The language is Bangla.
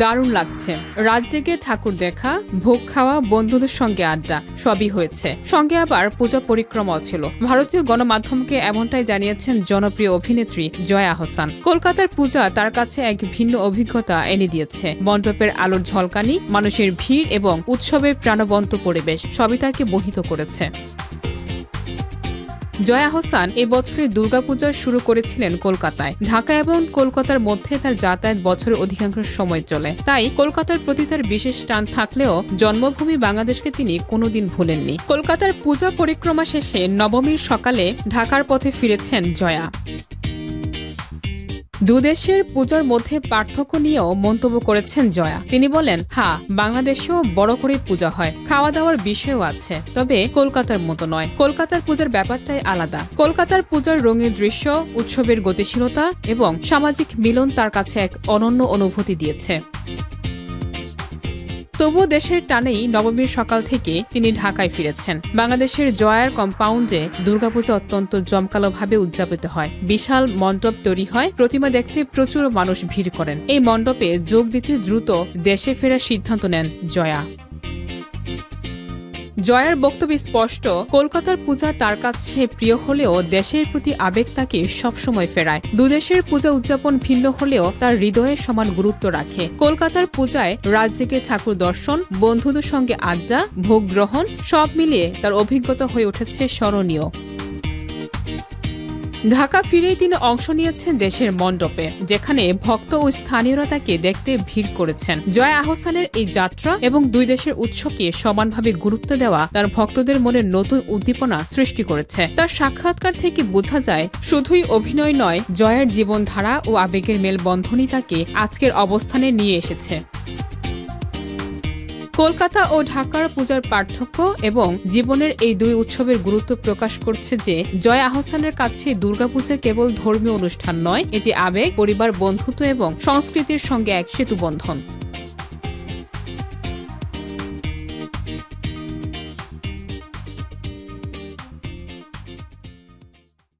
দারুণ লাগছে। রাত জেগে ঠাকুর দেখা, ভোগ খাওয়া, বন্ধুদের সঙ্গে আড্ডা সবই হয়েছে। সঙ্গে আবার পূজা পরিক্রমাও ছিল। ভারতীয় গণমাধ্যমকে এমনটাই জানিয়েছেন জনপ্রিয় অভিনেত্রী জয়া আহসান। কলকাতার পূজা তার কাছে এক ভিন্ন অভিজ্ঞতা এনে দিয়েছে। মণ্ডপের আলোর ঝলকানি, মানুষের ভিড় এবং উৎসবের প্রাণবন্ত পরিবেশ সবই তাকে মোহিত করেছে। জয়া আহসান এই বছরের দুর্গাপূজা শুরু করেছিলেন কলকাতায়। ঢাকা এবং কলকাতার মধ্যে তার যাতায়াত বছরের অধিকাংশ সময় চলে। তাই কলকাতার প্রতি তার বিশেষ টান থাকলেও জন্মভূমি বাংলাদেশকে তিনি কোনোদিন ভুলেননি। কলকাতার পূজা পরিক্রমা শেষে নবমীর সকালে ঢাকার পথে ফিরেছেন জয়া। দুদেশের পূজার মধ্যে পার্থক্য নিয়েও মন্তব্য করেছেন জয়া। তিনি বলেন, হ্যাঁ, বাংলাদেশেও বড় করে পূজা হয়, খাওয়া দাওয়ার বিষয়ও আছে, তবে কলকাতার মতো নয়। কলকাতার পূজার ব্যাপারটাই আলাদা। কলকাতার পূজার রঙের দৃশ্য, উৎসবের গতিশীলতা এবং সামাজিক মিলন তার কাছে এক অনন্য অনুভূতি দিয়েছে। তবুও দেশের টানেই নবমীর সকাল থেকে তিনি ঢাকায় ফিরেছেন। বাংলাদেশের জয়ার কম্পাউন্ডে দুর্গাপূজা অত্যন্ত জমকালোভাবে উদযাপিত হয়। বিশাল মণ্ডপ তৈরি হয়, প্রতিমা দেখতে প্রচুর মানুষ ভিড় করেন। এই মণ্ডপে যোগ দিতে দ্রুত দেশে ফেরার সিদ্ধান্ত নেন জয়া। জয়ার বক্তব্য স্পষ্ট, কলকাতার পূজা তার কাছে প্রিয় হলেও দেশের প্রতি আবেগ তাকে সবসময় ফেরায়। দুদেশের পূজা উদযাপন ভিন্ন হলেও তার হৃদয়ে সমান গুরুত্ব রাখে। কলকাতার পূজায় রাত জেগে ঠাকুর দর্শন, বন্ধুদের সঙ্গে আড্ডা, ভোগ গ্রহণ সব মিলিয়ে তার অভিজ্ঞতা হয়ে উঠেছে স্মরণীয়। ঢাকা ফিরেই তিনি অংশ নিয়েছেন দেশের মণ্ডপে, যেখানে ভক্ত ও স্থানীয়রা তাকে দেখতে ভিড় করেছেন। জয়া আহসানের এই যাত্রা এবং দুই দেশের উৎসবকে সমানভাবে গুরুত্ব দেওয়া তার ভক্তদের মনে নতুন উদ্দীপনা সৃষ্টি করেছে। তার সাক্ষাৎকার থেকে বোঝা যায়, শুধুই অভিনয় নয়, জয়ার জীবনধারা ও আবেগের মেলবন্ধনই তাকে আজকের অবস্থানে নিয়ে এসেছে। কলকাতা ও ঢাকার পূজার পার্থক্য এবং জীবনের এই দুই উৎসবের গুরুত্ব প্রকাশ করছে যে জয়া আহসানের কাছে দুর্গাপূজা কেবল ধর্মীয় অনুষ্ঠান নয়, এটি আবেগ, পরিবার, বন্ধুত্ব এবং সংস্কৃতির সঙ্গে এক সেতুবন্ধন।